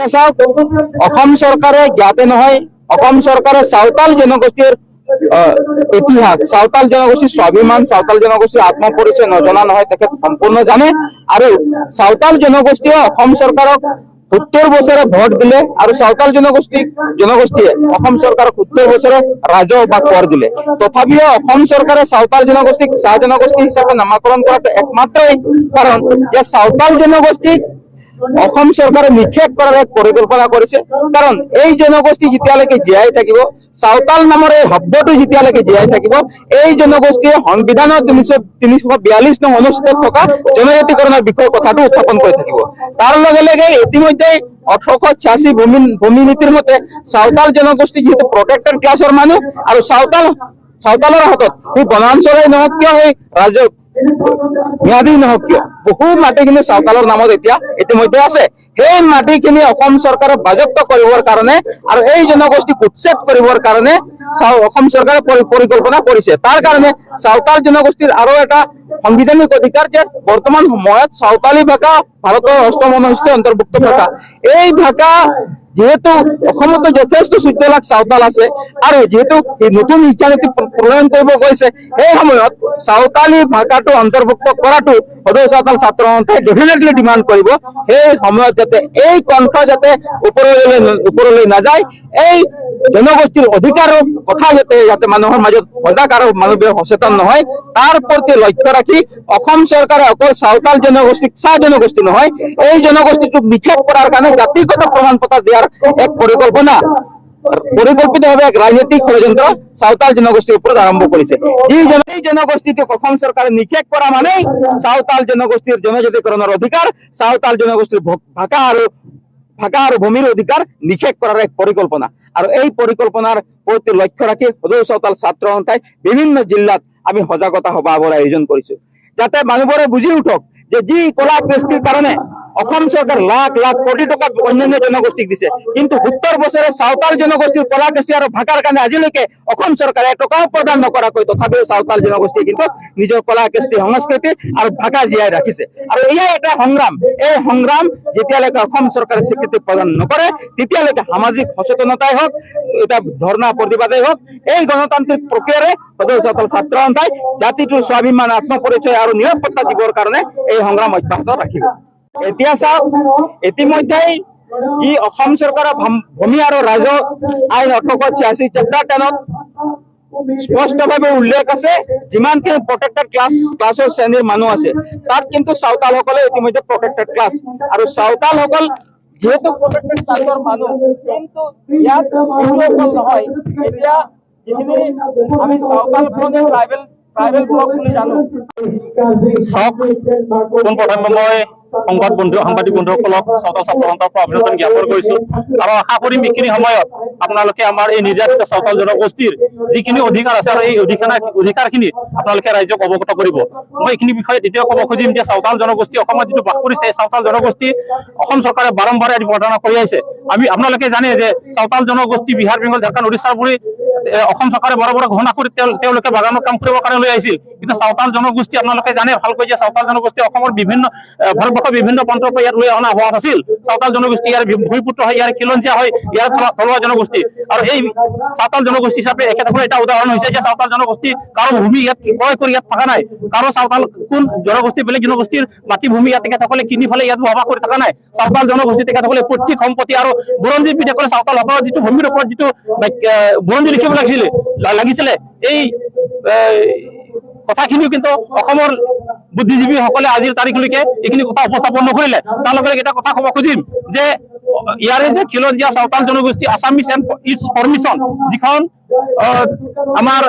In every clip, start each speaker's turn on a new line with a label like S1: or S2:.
S1: অসম চৰকাৰে জ্ঞাতে নহয়, অসম চৰকাৰে চাওতাল জনগোষ্ঠীৰ ইতিহাস, চাওতাল জনগোষ্ঠীৰ স্বাভিমান, চাওতাল জনগোষ্ঠীৰ আত্মপৰিচয় নজনা নহয়, তেখেত সম্পূৰ্ণ জানে। আৰু চাওতাল জনগোষ্ঠীয়ে অসম চৰকাৰক ৭০ বছৰে ভোট দিলে আৰু চাওতাল জনগোষ্ঠীয়ে অসম চৰকাৰক ৭০ বছৰে ৰাজহ বা কৰ দিলে। তথাপিও অসম চৰকাৰে চাওতাল জনগোষ্ঠীক চাহ জনগোষ্ঠী হিচাপে নামাকৰণ কৰাটো একমাত্ৰই কাৰণ যে চাওতাল জনগোষ্ঠীক অসম চৰকাৰে নিষেধ কৰাৰ এক পৰিকল্পনা কৰিছে। কাৰণ এই জনগোষ্ঠী যেতিয়ালৈকে জীয়াই থাকিব, চাওতাল নামৰ এই শব্দটো যেতিয়ালৈকে জীয়াই থাকিব, এই জনগোষ্ঠীয়ে সংবিধানৰ ৩৪২ নং অনুচ্ছেদত থকা জনজাতিকৰণৰ বিষয়ে কথাটো উত্থাপন কৰি থাকিব। তাৰ লগে লগে ইতিমধ্যে ১৮৮৬ ভূমি নীতিৰ মতে চাওতাল জনগোষ্ঠী যিহেতু প্ৰটেক্টেড ক্লাছৰ মানুহ আৰু চাওতালৰ হাতত সেই বনাঞ্চলেই নহওক কিয়, সেই ৰাজ্য ম্যাদী নহওক কিয়, বহু মাটিখিনি চাওতালৰ নামত ইতিমধ্যে আছে। সেই মাটিখিনি অসম চৰকাৰে বাজেয়াপ্ত কৰিবৰ কাৰণে আৰু এই জনগোষ্ঠীক উচ্ছেদ কৰিবৰ কাৰণে অসম চৰকাৰে পৰিকল্পনা কৰিছে। তাৰ কাৰণে চাওতাল জনগোষ্ঠীৰ আৰু এটা সাংবিধানিক অধিকাৰ যে বৰ্তমান সময়ত চাওতালী ভাষা ভাৰতৰ ৮ম অনুসূচীত অন্তৰ্ভুক্ত ভাষা। এই ভাষা যেহেতু অসমতো যথেষ্ট ১৪ লাখ চাওতাল আছে আৰু যেহেতু নতুন শিক্ষানীতি প্ৰণয়ন কৰিব গৈছে, সেই সময়ত চাওতালী ভাষাটো অন্তৰ্ভুক্ত কৰাটো সদৌ চাওতাল ছাত্ৰ সন্থাই ডেফিনেটলি ডিমাণ্ড কৰিব। সেই সময়ত যাতে এই কণ্ঠ যাতে ওপৰলৈ নাযায়, এই জনগোষ্ঠীৰ অধিকাৰৰ কথা যাতে মানুহৰ মাজত সজাগ আৰু মানুহবিলাক সচেতন নহয়, তাৰ প্ৰতি লক্ষ্য ৰাখি অসম চৰকাৰে অকল চাওতাল জনগোষ্ঠীক চাহ জনগোষ্ঠী নহয়, এই জনগোষ্ঠীটোক নিষেধ কৰাৰ কাৰণে জাতিগত প্ৰমাণ পত্ৰ দিয়াৰ এক পৰিকল্পিতভাৱে এক ৰাজনৈতিক ষড়যন্ত্ৰ চাওতাল জনগোষ্ঠীৰ ওপৰত আৰম্ভ কৰিছে। এই জনগোষ্ঠীটোক অসম চৰকাৰে নিষেধ কৰা মানেই চাওতাল জনগোষ্ঠীৰ জনজাতিকৰণৰ অধিকাৰ, চাওতাল জনগোষ্ঠীৰ ভাষা আৰু ভূমিৰ অধিকাৰ নিষেধ কৰাৰ এক পৰিকল্পনা। আৰু এই পৰিকল্পনাৰ প্ৰতি লক্ষ্য ৰাখি সদৌ চাওতাল ছাত্ৰ সন্থাই বিভিন্ন জিলাত আমি সজাগতা সভাবোৰ আয়োজন কৰিছো, যাতে মানুহবোৰে বুজি উঠক যে যি কলা কৃষ্টিৰ কাৰণে অসম চৰকাৰ লাখ লাখ কোটি টকা অন্যান্য জনগোষ্ঠীক দিছে, কিন্তু ৭০ বছৰে চাওতাল জনগোষ্ঠীৰ কলা কৃষ্টি আৰু ভাষাৰ কাৰণে আজিলৈকে অসম চৰকাৰে এটকাও প্ৰদান নকৰাকৈ তথাপিও চাওতাল জনগোষ্ঠীয়ে কিন্তু নিজৰ কলা কৃষ্টি, সংস্কৃতি আৰু ভাষা জীয়াই ৰাখিছে। আৰু এয়াই এটা সংগ্ৰাম। এই সংগ্ৰাম যেতিয়ালৈকে অসম চৰকাৰে স্বীকৃতি প্ৰদান নকৰে, তেতিয়ালৈকে সামাজিক সচেতনতাই হওক, এটা ধৰ্ণা প্ৰতিবাদেই হওক, এই গণতান্ত্ৰিক প্ৰক্ৰিয়াৰে সদৌ চাওতাল ছাত্ৰ সন্থাই জাতিটোৰ স্বাভিমান, আত্মপৰিচয় আৰু নিৰাপত্তা দিবৰ কাৰণে এই সংগ্ৰাম অব্যাহত ৰাখিব। এতিয়া চাওক, ইতিমধ্যেই যি অসম চৰকাৰৰ ভূমি আৰু ৰাজহ আইন ১৮৮৬ চেপ্টাৰ 10ত স্পষ্টভাৱে উল্লেখ আছে, যিমানখিনি প্ৰটেক্টেড ক্লাছৰ শ্ৰেণীৰ মানুহ আছে, তাত কিন্তু চাওতালসকলে ইতিমধ্যে প্ৰটেক্টেড ক্লাছ। আৰু চাওতালসকল যেহেতু প্ৰটেক্টেড ক্লাছৰ মানুহ, কিন্তু ইয়াত নহয়। এতিয়া যিখিনি আমি চাওতাল ট্ৰাইবেল ব্লক বুলি জানো,
S2: চাওক, পোনপ্ৰথমে মই সাংবাদিক বন্ধুসকলক চাওতাল ছাত্ৰ সন্থাৰ পৰা অভিনন্দন জ্ঞাপন কৰিছো আৰু আশা কৰিম এইখিনি সময়ত আপোনালোকে আমাৰ এই নিৰ্যাতিত চাওতাল জনগোষ্ঠীৰ যিখিনি অধিকাৰ আছে আৰু এই অধিকাৰখিনি আপোনালোকে ৰাইজক অৱগত কৰিব। মই এইখিনি বিষয়ত এতিয়াও ক'ব খুজিম যে চাওতাল জনগোষ্ঠী অসমত যিটো বাস কৰিছে, এই চাওতাল জনগোষ্ঠী অসম চৰকাৰে বাৰম্বাৰে প্ৰতাৰণা কৰি আহিছে। আপোনালোকে জানে যে চাওতাল জনগোষ্ঠী বিহাৰ, বেংগল, ঝাৰখণ্ড, উৰিষ্যাৰ পৰি অসম চৰকাৰে বাৰে ঘোষণা কৰি তেওঁলোকে বাগানৰ কাম কৰিবৰ কাৰণে লৈ আহিছিল। কিন্তু চাওতাল জনগোষ্ঠী আপোনালোকে জানে ভালকৈ যে চাওতাল জনগোষ্ঠী অসমৰ ভাৰতবৰ্ষৰ বিভিন্ন প্ৰান্তৰ পৰা ইয়াত লৈ অনা হোৱা নাছিল। চাওতাল জনগোষ্ঠী ইয়াৰ ভূমিপুত্ৰ হয়, ইয়াৰ খিলঞ্জীয়া হয়, ইয়াৰ থলুৱা জনগোষ্ঠী। আৰু এই চাওতাল জনগোষ্ঠী হিচাপে এখেতসকলৰ এটা উদাহৰণ হৈছে যে চাওতাল জনগোষ্ঠী কাৰো ভূমি ইয়াত ক্ৰয় কৰি ইয়াত থকা নাই, কাৰো চাওতাল কোন জনগোষ্ঠী বেলেগ জনগোষ্ঠীৰ মাটিভূমি ইয়াত তেখেতসকলে কিনি পেলাই ইয়াত বসবাস কৰি থকা নাই। চাওতাল জনগোষ্ঠী তেখেতসকলে পৈতৃক সম্পত্তি আৰু বুৰঞ্জী বিদেশৰ চাওতালসকলৰ যিটো ভূমিৰ ওপৰত যিটো বুৰঞ্জী লিখিব লাগিছিলে, এই কথাখিনিও কিন্তু অসমৰ বুদ্ধিজীৱীসকলে আজিৰ তাৰিখলৈকে এইখিনি কথা উপস্থাপন নকৰিলে। তাৰ লগে লগে এটা কথা ক'ব খুজিম যে ইয়াৰে যে খিলঞ্জীয়া চাওতাল জনগোষ্ঠী আছামিছ এণ্ড ইটছ ফৰ্মেশ্যন, যিখন আমাৰ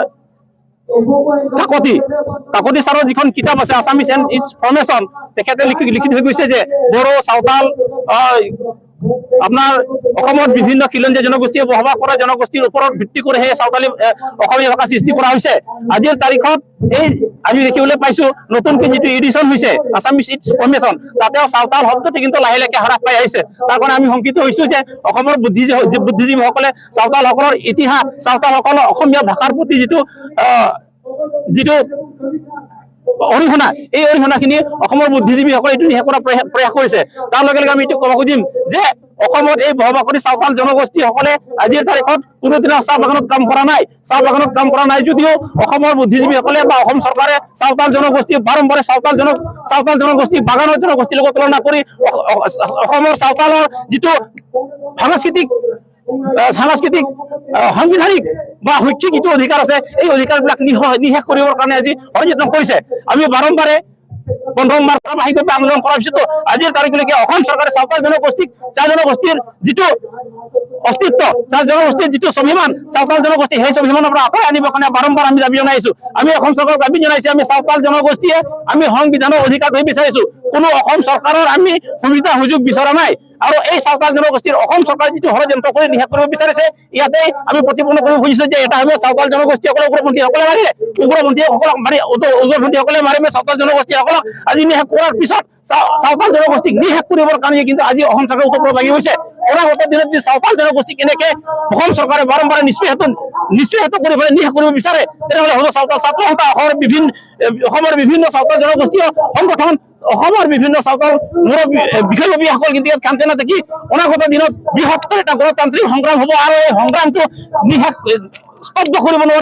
S2: কাকতি ছাৰৰ যিখন কিতাপ আছে আছামিছ এণ্ড ইটছ ফৰ্মেশ্যন, তেখেতে লিখি থৈ গৈছে যে বড়ো, চাওতাল, আপোনাৰ অসমত বিভিন্ন খিলঞ্জীয়া জনগোষ্ঠীয়ে বসবাস কৰা জনগোষ্ঠীৰ ওপৰত ভিত্তি কৰি সেই চাওতালী অসমীয়া ভাষা সৃষ্টি কৰা হৈছে। আজিৰ তাৰিখত এই আমি দেখিবলৈ পাইছো নতুনকৈ যিটো এডিশ্যন হৈছে আছামিছ ইটছ ফৰ্মেশ্যন, তাতেও চাওতাল শব্দটো কিন্তু লাহে লাহে হ্ৰাস পাই আহিছে। তাৰ কাৰণে আমি শংকিত হৈছো যে অসমৰ বুদ্ধিজীৱীসকলে চাওতালসকলৰ ইতিহাস, চাওতালসকলৰ অসমীয়া ভাষাৰ প্ৰতি যিটো অৰিহণা, এই অৰিহণাখিনি অসমৰ বুদ্ধিজীৱীসকলে এইটো শেষ কৰাৰ প্ৰয়াস কৰিছে। তাৰ লগে লগে আমি এইটো ক'ব খুজিম যে অসমত এই বসবাসকাৰী চাওতাল জনগোষ্ঠীসকলে আজিৰ তাৰিখত কোনোদিনা চাহ বাগানত কাম কৰা নাই। চাহ বাগানত কাম কৰা নাই যদিও অসমৰ বুদ্ধিজীৱীসকলে বা অসম চৰকাৰে চাওতাল জনগোষ্ঠী বাৰম্বাৰে চাওতাল জনগোষ্ঠী বাগানৰ জনগোষ্ঠীৰ লগত তুলনা কৰি অসমৰ চাওতালৰ যিটো সাংস্কৃতিক সাংবিধানিক বা শৈক্ষিক যিটো অধিকাৰ আছে এই অধিকাৰবিলাক নিশেষ কৰিবৰ কাৰণে আজি ষড়যন্ত্ৰ কৰিছে। আমি বাৰম্বাৰে প্ৰথমবাৰ হিচাপে আন্দোলন কৰাৰ পিছতো আজিৰ তাৰিখলৈকে অসম চৰকাৰে চাওতাল জনগোষ্ঠীক চাহ জনগোষ্ঠীৰ যিটো অস্তিত্ব, চাহ জনগোষ্ঠীৰ যিটো স্বাভিমান, চাওতাল জনগোষ্ঠী সেই স্বাভিমানৰ পৰা আঁতৰাই আনিবৰ কাৰণে বাৰম্বাৰ আমি দাবী জনাইছো। আমি অসম চৰকাৰক দাবী জনাইছো আমি চাওতাল জনগোষ্ঠীয়ে আমি সংবিধানৰ অধিকাৰ ধৰি বিচাৰিছো। কোনো অসম চৰকাৰৰ আমি সুবিধা সুযোগ বিচৰা নাই। আৰু এই চাওতাল জনগোষ্ঠীৰ অসম চৰকাৰে যিটো ষড়যন্ত্ৰ কৰি নিশেষ কৰিব বিচাৰিছে ইয়াতে আমি প্ৰতিপন্ন কৰিব খুজিছো যে এটা সময়ত চাওতাল জনগোষ্ঠীসকলে উগ্ৰপন্থীসকলে মাৰিলে, উগ্ৰপন্থীসকলক মাৰি উগ্ৰপন্থীসকলে মাৰি চাওতাল জনগোষ্ঠীসকলক আজি নিশেষ কৰাৰ পিছত চাওতাল জনগোষ্ঠীক নিশেষ কৰিবৰ কাৰণে কিন্তু আজি অসম চৰকাৰে উত্তৰ লাগি গৈছে। অনাগত দিনত যদি চাওতাল জনগোষ্ঠীক এনেকে অসম চৰকাৰে বাৰম্বাৰে নিষ্পেষিত কৰি পেলাই নিশেষ কৰিব বিচাৰে তেনেহ'লে হয়তো চাওতাল ছাত্ৰ সন্থা অসমৰ বিভিন্ন চাওতাল জনগোষ্ঠীয় সংগঠন অসমৰ বিভিন্ন চাওতাল বিষয়ববীয়াসকল কিন্তু ইয়াত কামতে নাথাকি অনাগত দিনত বৃহত্তৰ এটা গণতান্ত্ৰিক সংগ্ৰাম হ'ব আৰু এই সংগ্ৰামটো নিশেষ স্তব্ধ কৰিব নোৱাৰে।